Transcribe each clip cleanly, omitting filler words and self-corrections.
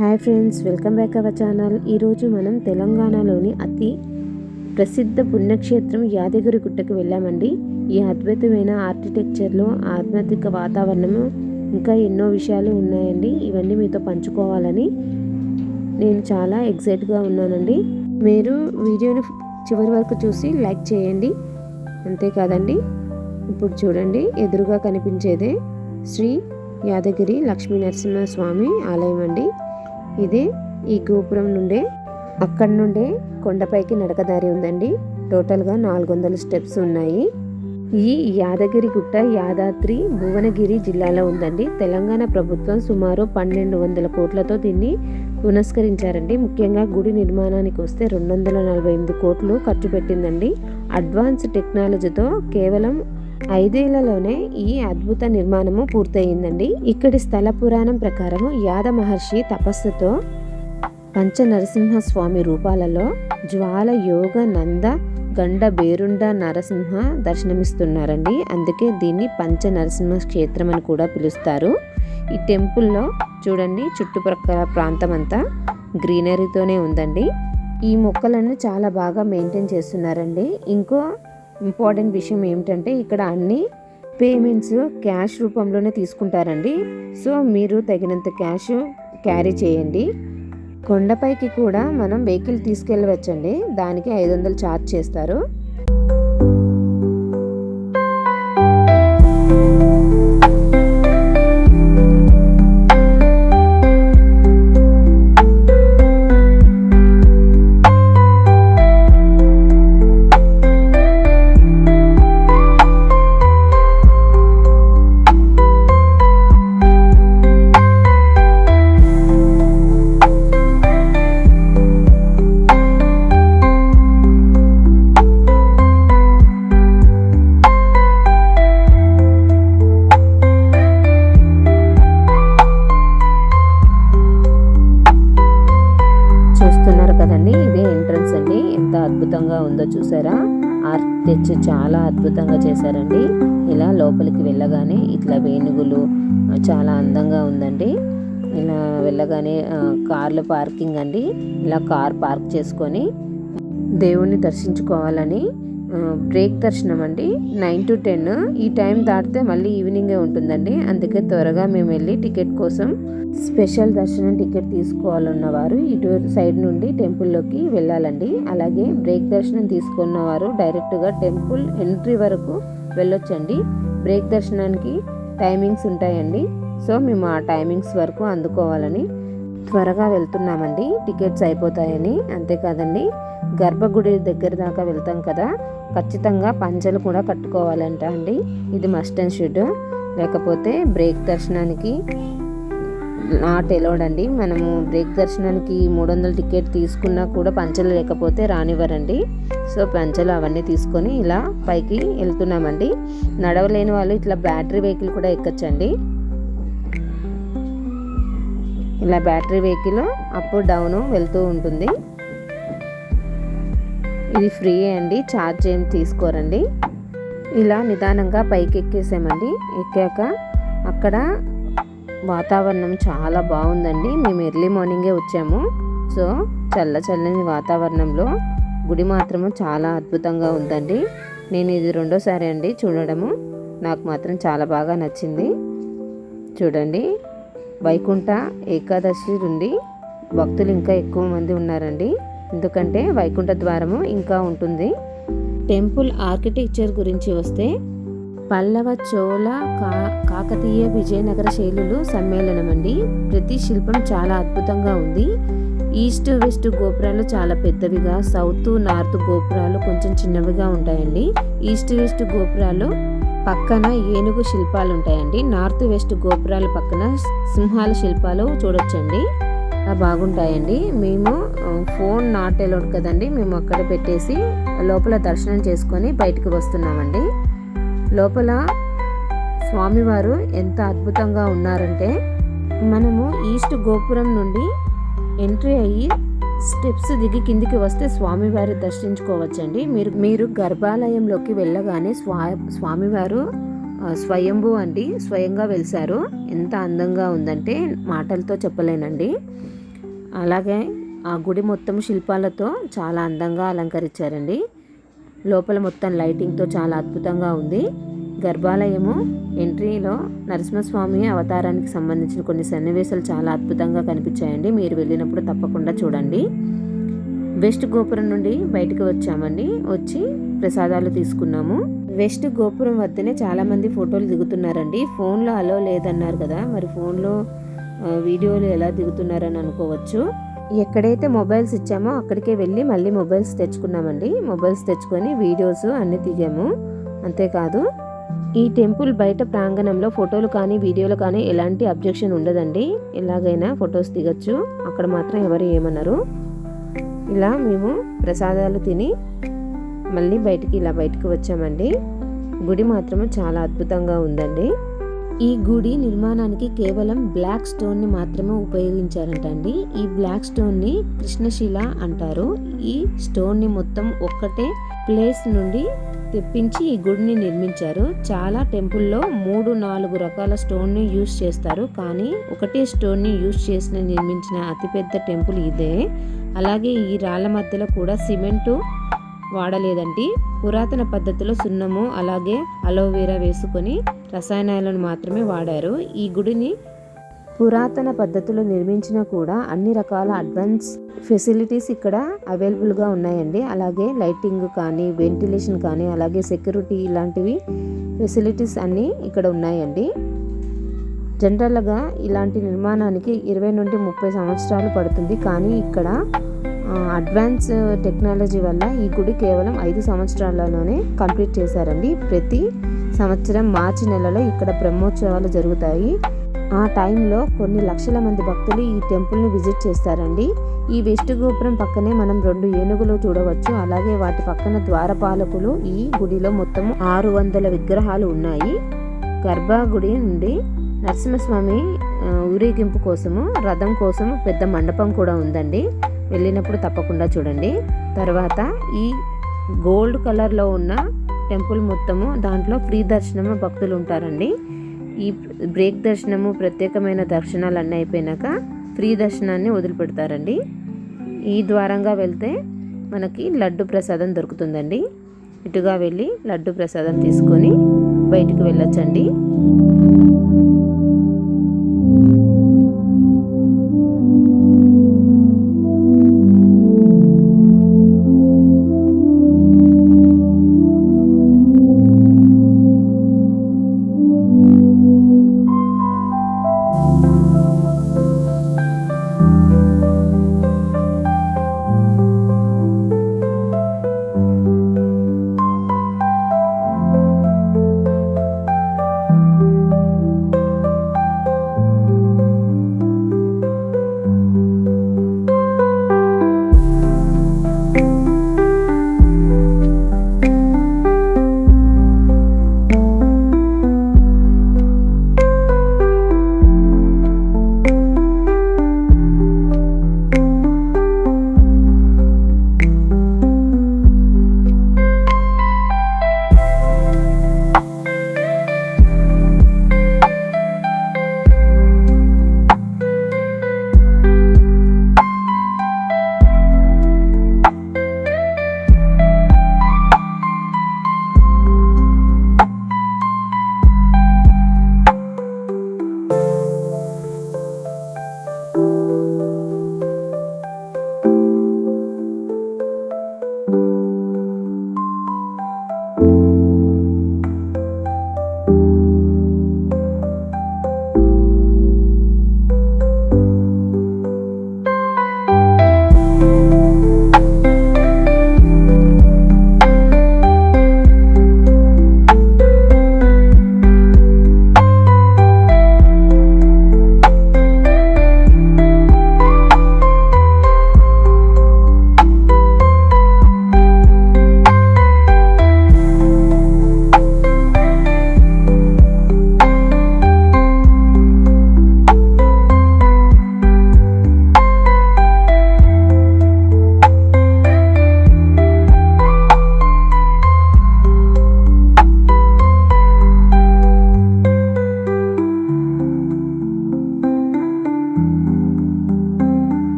Hi friends, welcome back our channel. ఈరోజు మనం తెలంగాణలోని అతి ప్రసిద్ధ పుణ్యక్షేత్రం యాదగిరి గుట్టకు వెళ్ళామండి. ఈ అద్భుతమైన ఆర్కిటెక్చర్లో ఆధ్యాత్మిక వాతావరణము ఇంకా ఎన్నో విషయాలు ఉన్నాయండి. ఇవన్నీ మీతో పంచుకోవాలని నేను చాలా ఎక్సైట్గా ఉన్నానండి. మీరు వీడియోని చివరి వరకు చూసి లైక్ చేయండి. అంతేకాదండి, ఇప్పుడు చూడండి, ఎదురుగా కనిపించేదే శ్రీ యాదగిరి లక్ష్మీ నరసింహస్వామి ఆలయం అండి. ఇదే ఈ గోపురం అక్కడి నుండే కొండపైకి నడకదారి ఉందండి. టోటల్గా 400 స్టెప్స్ ఉన్నాయి. ఈ యాదగిరి గుట్ట యాదాద్రి భువనగిరి జిల్లాలో ఉందండి. తెలంగాణ ప్రభుత్వం సుమారు 1200 కోట్లతో దీన్ని పునస్కరించారండి. ముఖ్యంగా గుడి నిర్మాణానికి వస్తే 248 కోట్లు ఖర్చు పెట్టిందండి. అడ్వాన్స్ టెక్నాలజీతో కేవలం 5 ఏళ్లలోనే ఈ అద్భుత నిర్మాణము పూర్తయిందండి. ఇక్కడి స్థల పురాణం ప్రకారం యాద మహర్షి తపస్సుతో పంచ నరసింహస్వామి రూపాలలో జ్వాల యోగ నంద గండ బేరుండ నరసింహ దర్శనమిస్తున్నారండి. అందుకే దీన్ని పంచ నరసింహ క్షేత్రం అని కూడా పిలుస్తారు. ఈ టెంపుల్లో చూడండి, చుట్టుప్రక్కల ప్రాంతం అంతా గ్రీనరీతోనే ఉందండి. ఈ మొక్కలను చాలా బాగా మెయింటైన్ చేస్తున్నారండి. ఇంకో ఇంపార్టెంట్ విషయం ఏమిటంటే, ఇక్కడ అన్ని పేమెంట్స్ క్యాష్ రూపంలోనే తీసుకుంటారండి. సో మీరు తగినంత క్యాష్ క్యారీ చేయండి. కొండపైకి కూడా మనం వెహికల్ తీసుకెళ్ళవచ్చండి. దానికి 500 ఛార్జ్ చేస్తారు. కదండి, ఇదే ఎంట్రన్స్ అండి. ఎంత అద్భుతంగా ఉందో చూసారా. ఆర్కిటెక్చర్ చాలా అద్భుతంగా చేశారండి. ఇలా లోపలికి వెళ్ళగానే ఇట్లా వేణుగులు చాలా అందంగా ఉందండి. ఇలా వెళ్ళగానే కార్ల పార్కింగ్ అండి. ఇలా కార్ పార్క్ చేసుకొని దేవుణ్ణి దర్శించుకోవాలని బ్రేక్ దర్శనం అండి. 9 to 10 ఈ టైం దాటితే మళ్ళీ ఈవినింగే ఉంటుందండి. అందుకే త్వరగా మేము వెళ్ళి టికెట్ కోసం స్పెషల్ దర్శనం టికెట్ తీసుకోవాలన్నవారు ఇటు సైడ్ నుండి టెంపుల్లోకి వెళ్ళాలండి. అలాగే బ్రేక్ దర్శనం తీసుకున్నవారు డైరెక్ట్గా టెంపుల్ ఎంట్రీ వరకు వెళ్ళొచ్చండి. బ్రేక్ దర్శనానికి టైమింగ్స్ ఉంటాయండి. సో మేము ఆ టైమింగ్స్ వరకు అందుకోవాలని త్వరగా వెళ్తున్నామండి, టికెట్స్ అయిపోతాయని. అంతేకాదండి, గర్భగుడి దగ్గర దాకా వెళ్తాం కదా, ఖచ్చితంగా పంచెలు కూడా కట్టుకోవాలంట అండి. ఇది మస్ట్ అండ్ షుడ్. లేకపోతే బ్రేక్ దర్శనానికి నాట్ అలౌడ్ అండి. మనము బ్రేక్ దర్శనానికి 300 టికెట్ తీసుకున్నా కూడా పంచెలు లేకపోతే రానివ్వరండి. సో పంచెలు అవన్నీ తీసుకొని ఇలా పైకి వెళ్తున్నామండి. నడవలేని వాళ్ళు ఇట్లా బ్యాటరీ వెహికల్ కూడా ఎక్కచ్చండి. ఇలా బ్యాటరీ వెహికల్ అప్ డౌన్ వెళ్తూ ఉంటుంది. ఇది ఫ్రీ అండి, ఛార్జ్ ఏం తీసుకోరండి. ఇలా నిదానంగా పైకి ఎక్కేసామండి. ఎక్కాక అక్కడ వాతావరణం చాలా బాగుందండి. మేము ఎర్లీ మార్నింగే వచ్చాము. సో చల్లని వాతావరణంలో గుడి మాత్రము చాలా అద్భుతంగా ఉందండి. నేను ఇది 2వ సారి అండి చూడడము. నాకు మాత్రం చాలా బాగా నచ్చింది. చూడండి, వైకుంఠ ఏకాదశి నుండి భక్తులు ఇంకా ఎక్కువ మంది ఉన్నారండి. ఎందుకంటే వైకుంఠ ద్వారము ఇంకా ఉంటుంది. టెంపుల్ ఆర్కిటెక్చర్ గురించి వస్తే పల్లవ, చోళ, కాకతీయ, విజయనగర శైలులు సమ్మేళనం అండి. ప్రతి శిల్పం చాలా అద్భుతంగా ఉంది. ఈస్ట్ వెస్ట్ గోపురాలు చాలా పెద్దవిగా, సౌత్ నార్త్ గోపురాలు కొంచెం చిన్నవిగా ఉంటాయండి. ఈస్ట్ వెస్ట్ గోపురాలు పక్కన ఏనుగు శిల్పాలు ఉంటాయండి. నార్త్ వెస్ట్ గోపురాల పక్కన సింహాల శిల్పాలు చూడొచ్చండి. బాగుంటాయండి. మేము ఫోన్ నాట్ అలౌడ్ కదండి, మేము అక్కడ పెట్టేసి లోపల దర్శనం చేసుకొని బయటకు వస్తున్నామండి. లోపల స్వామివారు ఎంత అద్భుతంగా ఉన్నారంటే, మనము ఈస్ట్ గోపురం నుండి ఎంట్రీ అయ్యి స్టెప్స్ దిగి కిందికి వస్తే స్వామివారి దర్శించుకోవచ్చండి. మీరు గర్భాలయంలోకి వెళ్ళగానే స్వామివారు స్వయంభూ అండి, స్వయంగా వెలిసారు. ఎంత అందంగా ఉందంటే మాటలతో చెప్పలేనండి. అలాగే ఆ గుడి మొత్తం శిల్పాలతో చాలా అందంగా అలంకరించారండి. లోపల మొత్తం లైటింగ్తో చాలా అద్భుతంగా ఉంది. గర్భాలయము ఎంట్రీలో నరసింహస్వామి అవతారానికి సంబంధించిన కొన్ని సన్నివేశాలు చాలా అద్భుతంగా కనిపించాయండి. మీరు వెళ్ళినప్పుడు తప్పకుండా చూడండి. వెస్ట్ గోపురం నుండి బయటకు వచ్చామండి. వచ్చి ప్రసాదాలు తీసుకున్నాము. వెస్ట్ గోపురం వద్దనే చాలామంది ఫోటోలు దిగుతున్నారండి. ఫోన్లో అలో లేదన్నారు కదా, మరి ఫోన్లో వీడియోలు ఎలా దిగుతున్నారని అనుకోవచ్చు. ఎక్కడైతే మొబైల్స్ ఇచ్చామో అక్కడికే వెళ్ళి మళ్ళీ మొబైల్స్ తెచ్చుకున్నామండి. మొబైల్స్ తెచ్చుకొని వీడియోస్ అన్నీ దిగాము. అంతేకాదు ఈ టెంపుల్ బయట ప్రాంగణంలో ఫోటోలు కానీ వీడియోలు కానీ ఎలాంటి అబ్జెక్షన్ ఉండదండి. ఎలాగైనా ఫొటోస్ దిగచ్చు. అక్కడ మాత్రం ఎవరు ఏమన్నారు. ఇలా మేము ప్రసాదాలు తిని మళ్ళీ బయటికి వచ్చామండి. గుడి మాత్రం చాలా అద్భుతంగా ఉందండి. ఈ గుడి నిర్మాణానికి కేవలం బ్లాక్ స్టోన్ని మాత్రమే ఉపయోగించారంటండి. ఈ బ్లాక్ స్టోన్ని కృష్ణశిల అంటారు. ఈ స్టోన్ని మొత్తం ఒక్కటే ప్లేస్ నుండి తెప్పించి ఈ గుడిని నిర్మించారు. చాలా టెంపుల్లో 3-4 రకాల స్టోన్ని యూజ్ చేస్తారు, కానీ ఒకటే స్టోన్ని యూజ్ చేసిన నిర్మించిన అతిపెద్ద టెంపుల్ ఇదే. అలాగే ఈ రాళ్ళ మధ్యలో కూడా సిమెంటు వాడలేదండి. పురాతన పద్ధతిలో సున్నము అలాగే అలోవెరా వేసుకొని రసాయనాలను మాత్రమే వాడారు. ఈ గుడిని పురాతన పద్ధతిలో నిర్మించినా కూడా అన్ని రకాల అడ్వాన్స్ ఫెసిలిటీస్ ఇక్కడ అవైలబుల్గా ఉన్నాయండి. అలాగే లైటింగ్ కానీ, వెంటిలేషన్ కానీ, అలాగే సెక్యూరిటీ ఇలాంటివి ఫెసిలిటీస్ అన్నీ ఇక్కడ ఉన్నాయండి. జనరల్గా ఇలాంటి నిర్మాణానికి 20 నుండి 30 సంవత్సరాలు పడుతుంది, కానీ ఇక్కడ అడ్వాన్స్ టెక్నాలజీ వల్ల ఈ గుడి కేవలం 5 సంవత్సరాలలోనే కంప్లీట్ చేశారండి. ప్రతి సంవత్సరం మార్చి నెలలో ఇక్కడ బ్రహ్మోత్సవాలు జరుగుతాయి. ఆ టైంలో కొన్ని లక్షల మంది భక్తులు ఈ టెంపుల్ని విజిట్ చేస్తారండి. ఈ వెస్ట్ గోపురం పక్కనే మనం 2 ఏనుగులు చూడవచ్చు. అలాగే వాటి పక్కన ద్వారపాలకులు. ఈ గుడిలో మొత్తం 600 విగ్రహాలు ఉన్నాయి. గర్భగుడి నుండి నరసింహస్వామి ఊరేగింపు కోసము, రథం కోసము పెద్ద మండపం కూడా ఉందండి. వెళ్ళినప్పుడు తప్పకుండా చూడండి. తర్వాత ఈ గోల్డ్ కలర్లో ఉన్న టెంపుల్ మొత్తము దాంట్లో ఫ్రీ దర్శనము భక్తులు ఉంటారండి. ఈ బ్రేక్ దర్శనము, ప్రత్యేకమైన దర్శనాలు అన్నీ అయిపోయినాక ఫ్రీ దర్శనాన్ని వదిలిపెడతారండి. ఈ ద్వారంగా వెళ్తే మనకి లడ్డు ప్రసాదం దొరుకుతుందండి. ఇటుగా వెళ్ళి లడ్డు ప్రసాదం తీసుకొని బయటికి వెళ్ళొచ్చండి.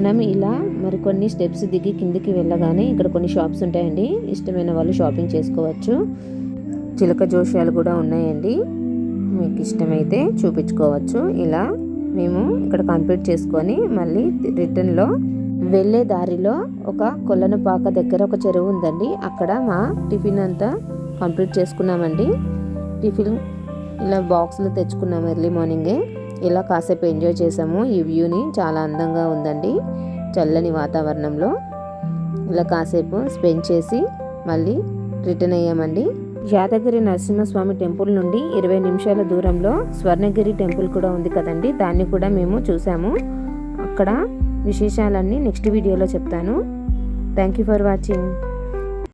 మనం ఇలా మరికొన్ని స్టెప్స్ దిగి కిందికి వెళ్ళగానే ఇక్కడ కొన్ని షాప్స్ ఉంటాయండి. ఇష్టమైన వాళ్ళు షాపింగ్ చేసుకోవచ్చు. చిలక జోష్యాలు కూడా ఉన్నాయండి, మీకు ఇష్టమైతే చూపించుకోవచ్చు. ఇలా మేము ఇక్కడ కంప్లీట్ చేసుకొని మళ్ళీ రిటర్న్లో వెళ్ళే దారిలో ఒక కొల్లనపాక దగ్గర ఒక చెరువు ఉందండి. అక్కడ మా టిఫిన్ అంతా కంప్లీట్ చేసుకున్నామండి. టిఫిన్ ఇలా బాక్స్లో తెచ్చుకున్నాము ఎర్లీ మార్నింగే. ఇలా కాసేపు ఎంజాయ్ చేసాము. ఈ వ్యూని చాలా అందంగా ఉందండి. చల్లని వాతావరణంలో ఇలా కాసేపు స్పెండ్ చేసి మళ్ళీ రిటర్న్ అయ్యామండి. యాదగిరి నరసింహస్వామి టెంపుల్ నుండి 20 నిమిషాల దూరంలో స్వర్ణగిరి టెంపుల్ కూడా ఉంది కదండి, దాన్ని కూడా మేము చూసాము. అక్కడ విశేషాలన్నీ నెక్స్ట్ వీడియోలో చెప్తాను. Thank you for watching.